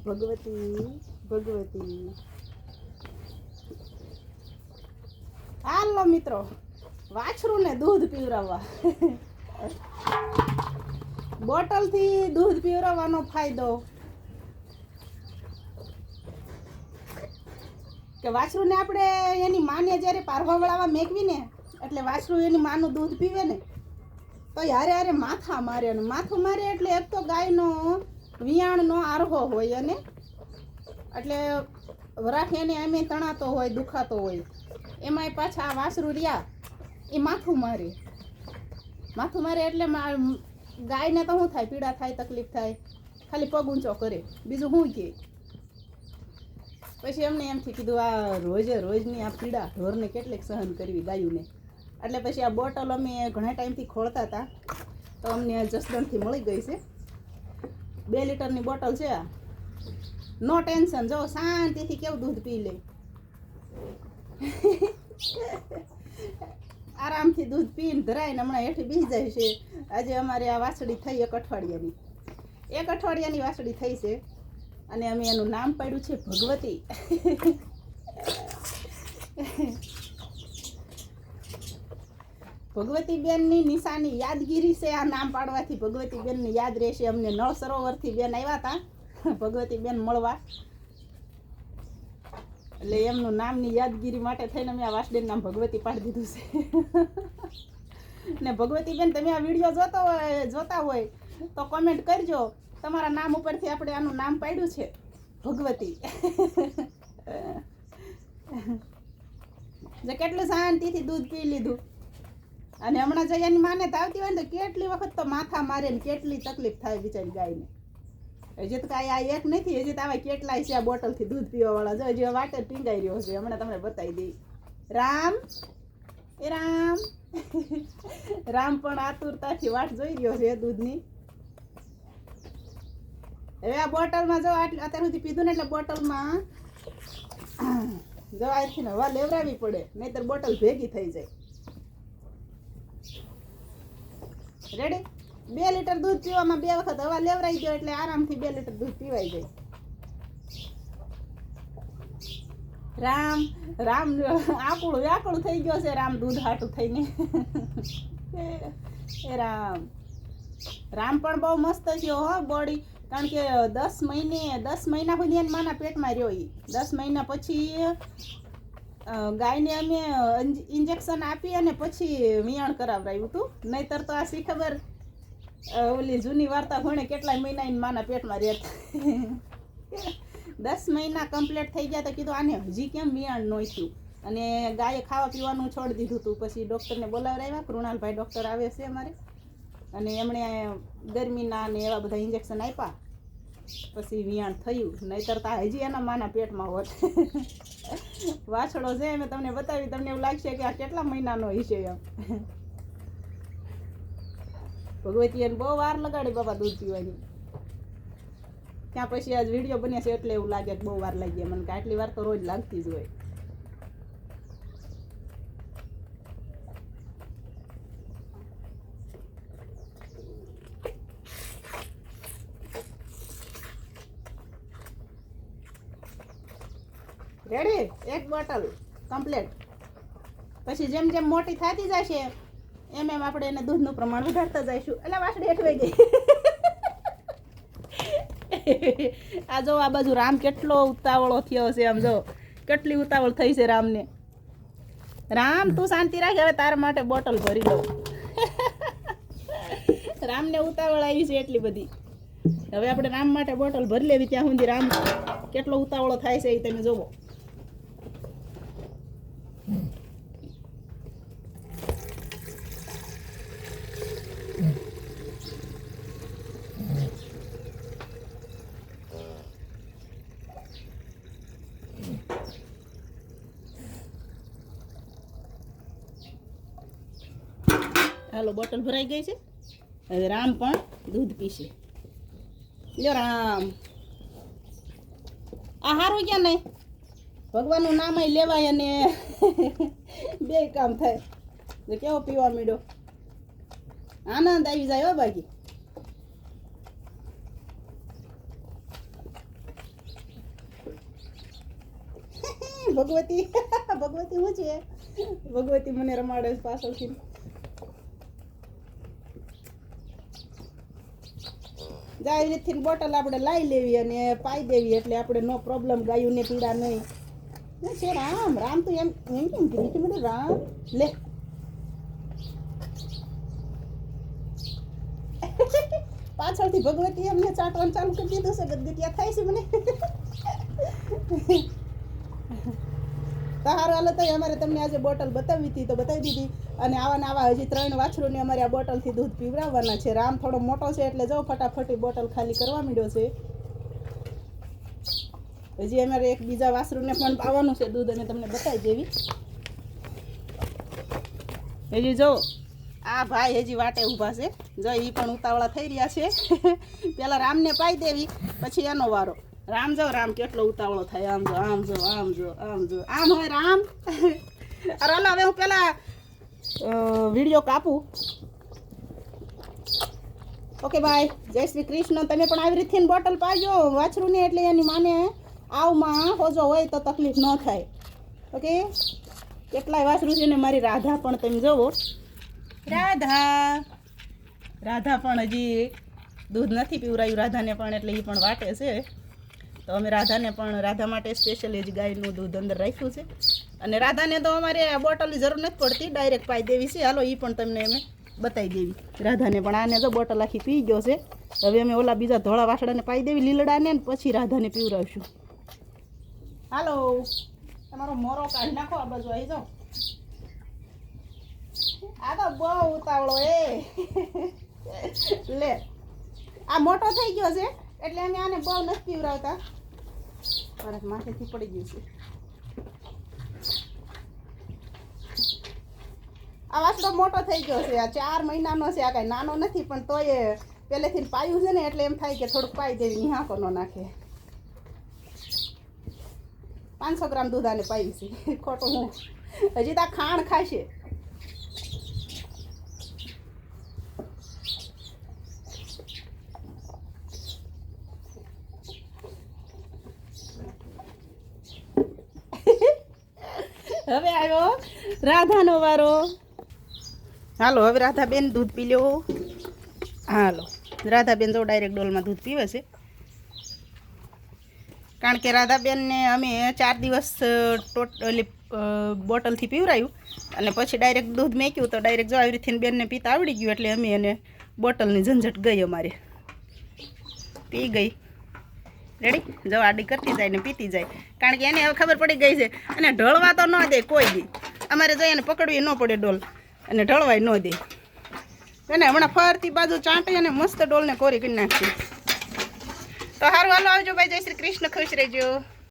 ભગવતી ભગવતી. હાલો મિત્રો, વાછરું ને દૂધ પીવરાવવા. બોટલથી દૂધ પીવરાવવાનો ફાયદો કે વાછરું ને આપણે એની માને જ્યારે પારવા વળાવવા મેકવી ને એટલે વાછરું એની માનું દૂધ પીવે ને તો હારે હારે માથા મારે, અને માથું મારે એટલે એક તો ગાયનો વિયાણનો આરહો હોય, અને એટલે વરાખ એને એમ તણાતો હોય, દુખાતો હોય, એમાંય પાછા આ વાછરું રહ્યા એ માથું મારે એટલે ગાયને તો શું થાય, પીડા થાય, તકલીફ થાય, ખાલી પગ ઊંચો કરે, બીજું શું કે. પછી અમને એમથી કીધું આ રોજની આ પીડા ઢોરને કેટલીક સહન કરવી ગાયુંને, એટલે પછી આ બોટલ અમે ઘણા ટાઈમથી ખોલતા હતા તો અમને જસદણથી મળી ગઈ છે. 2 લીટરની બોટલ છે આ. નો ટેન્શન, જો શાંતિથી કેવું દૂધ પી લે, આરામથી દૂધ પીને ધરાઈને હમણાં હેઠી બેસી જાય છે. આજે અમારે આ વાછડી થઈ 1 અઠવાડિયાની વાછડી થઈ છે, અને અમે એનું નામ પાડ્યું છે ભગવતી. ભગવતી બેનની નિશાની યાદગીરી છે આ નામ પાડવાથી. ભગવતી બેનને યાદ રહેશે. અમને નળ સરોવરથી બેન આવ્યા હતા ભગવતી બેન મળવા, એટલે એમનું નામની યાદગીરી માટે થઈને અમે આ વાસડેનું નામ ભગવતી પાડી દીધું છે. ને ભગવતી બેન, તમે આ વિડીયો જોતા હોય તો કોમેન્ટ કરજો, તમારા નામ ઉપરથી આપણે આનું નામ પાડ્યું છે ભગવતી. જે કેટલું શાંતિથી દૂધ પી લીધું, અને હમણાં જયાની માને આવતી હોય ને તો કેટલી વખત તો માથા મારે ને કેટલી તકલીફ થાય બિચારી ગાયને. હજી તો કાંઈ આ એક નથી, હજી તો આવા કેટલાય છે આ બોટલથી દૂધ પીવાવાળા. જો હજી વાટે પીંગાઈ રહ્યો છે, હમણાં તમને બતાવી દઈ. રામ રામ પણ આતુરતાથી વાટ જોઈ રહ્યો છે દૂધની. હવે આ બોટલમાં જો અત્યાર સુધી પીધું ને એટલે બોટલમાં જો આથી ને હવા લેવરાવી પડે, નહીતર બોટલ ભેગી થઈ જાય. રેડી? 2 લીટર દૂધ પીવામાં 2 વખત હવા લેવરાઈ ગયો એટલે આરામથી 2 લીટર દૂધ પીવાઈ જાય. રામ વ્યાકુળ થઈ ગયો છે રામ દૂધ હાટું થઈને. એ રામ પણ બહુ મસ્ત થયો હો બોડી, કારણ કે 10 મહિના સુધી એના માના પેટમાં રહ્યો. 10 મહિના પછી ગાયને અમે ઇન્જેક્શન આપી અને પછી વિયાણ કરાવરાયું હતું. નહીતર તો આ સી ખબર ઓલી જૂની વાર્તા ભણે કેટલાય મહિના એના માના પેટમાં રહેતા. 10 મહિના કમ્પ્લીટ થઈ ગયા તો કીધું આને હજી કેમ વિયાણ ન થયું, અને ગાયે ખાવા પીવાનું છોડી દીધું હતું. પછી ડૉક્ટરને બોલાવરાવ્યા, કૃણાલભાઈ ડૉક્ટર આવે છે અમારે, અને એમણે ગરમીના ને એવા બધા ઇન્જેક્શન આપ્યા, પછી વિયાણ થયું. નહીતર તો હજી એના માના પેટમાં હોત. વાછડો છે મેં તમને બતાવી, તમને એવું લાગશે કે આ કેટલા મહિનાનો હશે એમ. ભગવતી એને બહુ વાર લગાડી બાબા દૂધ પીવાની. ત્યાં પછી આજ વિડીયો બને છે એટલે એવું લાગે કે બહુ વાર લાગી મને, કે આટલી વાર તો રોજ લાગતી જ હોય. રેડી? 1 bottle complete. પછી જેમ જેમ મોટી થતી જશે એમ આપણે એને દૂધનું પ્રમાણ વધારતા જઈશું. એટલે વાસળી અટવાઈ ગઈ. આ જો આ બાજુ રામ કેટલો ઉતાવળો થયો છે, આમ જો કેટલી ઉતાવળ થઈ છે રામને. રામ તું શાંતિ રાખ, હવે તારા માટે બોટલ ભરી લઉં. રામને ઉતાવળ આવી છે એટલી બધી. હવે આપણે રામ માટે બોટલ ભરી લેવી, ત્યાં સુધી રામ કેટલો ઉતાવળો થાય છે એ તમે જોવો. હાલો, બોટલ ભરાઈ ગઈ છે. હવે રામ પણ દૂધ પીશે. લ્યો રામ, આ હારું ક્યાં નહીં, ભગવાનનું નામ લેવાય અને 2 કામ થાય. કેવો પીવા માંડ્યો, આનંદ આવી જાય હો બાકી. ભગવતી ભગવતી શું છે ભગવતી મને રમાડે છે પાછળથી જાય એવી રીતથી બોટલ આપણે લાવી લેવી અને પાઈ દેવી એટલે આપણે નો પ્રોબ્લેમ ગાયુંને પીડા નહીં છે રામ રામ તો એમ એમ કેમ કીધું મને રામ લે પાછળથી ભગવતી એમને ચાટવાનું ચાલુ કરી દીધું છે ગદગદિયા થાય છે મને તો હારું હાલો તો અમારે તમને આજે બોટલ બતાવી હતી તો બતાવી દીધી અને આવા ને આવા હજી 3 વાછરુંને અમારે આ બોટલથી દૂધ પીવડાવવાના છે રામ થોડો મોટો છે એટલે જો ફટાફટી બોટલ ખાલી કરવા માંડ્યો છે હજી અમારે એક બીજા વાછરુંને પણ પાવાનું છે દૂધ અને તમને બતાવી દેવી હજી જો આ ભાઈ હજી વાટે ઊભા છે જો એ પણ ઉતાવળા થઈ રહ્યા છે પેલા રામને પાઈ દેવી પછી એનો વારો રામ જો રામ કેટલો ઉતાવળો થાય આમ જો આમ જો આમ જો આમ જો આમ હોય રામ અરે હાલો હવે હું પેલા વિડીયો કાપું ઓકે બાય જય શ્રી કૃષ્ણ તમે પણ આવી રીતથી બોટલ પાજો વાછરુંને એટલે એની માને આવમાં હોજો હોય તો તકલીફ ન થાય ઓકે કેટલાય વાછરું છે ને મારી રાધા પણ તમે જોવો રાધા પણ હજી દૂધ નથી પીવરાયું રાધાને પણ એટલે એ પણ વાટે છે તો અમે રાધાને પણ રાધા માટે સ્પેશિયલી જ ગાયનું દૂધ અંદર રાખ્યું છે અને રાધાને તો અમારે આ બોટલની જરૂર નથી પડતી ડાયરેક્ટ પાઈ દેવી છે હાલો એ પણ તમને અમે બતાવી દેવી રાધાને પણ આને તો બોટલ આખી પી ગયો છે હવે અમે ઓલા બીજા ધોળા વાસડાને પાઈ દેવી લીલડાને ને પછી રાધાને પીવરાવશું હાલો તમારો મોરો કાઢી નાખો આ બાજુ આવી જાઓ આ તો બહુ ઉતાવળો લે આ મોટો થઈ ગયો છે એટલે અમે આને બહુ નથી પીવરાવતા પરત માથેથી પડી ગયું છે આ વાસડો મોટો થઈ ગયો છે આ 4 મહિનાનો છે આ કાંઈ નાનો નથી પણ તોય પહેલેથી પાયું છે ને એટલે એમ થાય કે થોડુંક પાઈ દેવી નિહાકો ન નાખે 500 ગ્રામ દૂધ આને પાયું છે ખોટું હું હજી તો ખાણ ખાશે હવે આવ્યો રાધાનો વારો હાલો હવે રાધાબેન દૂધ પી લો હાલો રાધાબેન તો ડાયરેક્ટ ડોલમાં દૂધ પીવે છે કારણ કે રાધાબેનને અમે 4 દિવસ ટોટલી બોટલથી પીવરાયું અને પછી ડાયરેક્ટ દૂધ મેક્યું તો ડાયરેક્ટ જો આવી રીતે બેનને પીતા આવડી ગયું એટલે અમે એને બોટલની ઝંઝટ ગઈ અમારે પી ગઈ રેડી જો આડી કરતી જાય ને પીતી જાય કારણ કે એને હવે ખબર પડી ગઈ છે અને ઢળવા તો ન દે કોઈ દી અમારે જઈ એને પકડવી ન પડે ડોલ અને ઢળવાય ન દે એને હમણાં ફરતી બાજુ ચાંટી અને મસ્ત ડોલને કોરી કરી નાખી તો સારું હાલો આવજો ભાઈ જય શ્રી કૃષ્ણ ખુશ રહેજો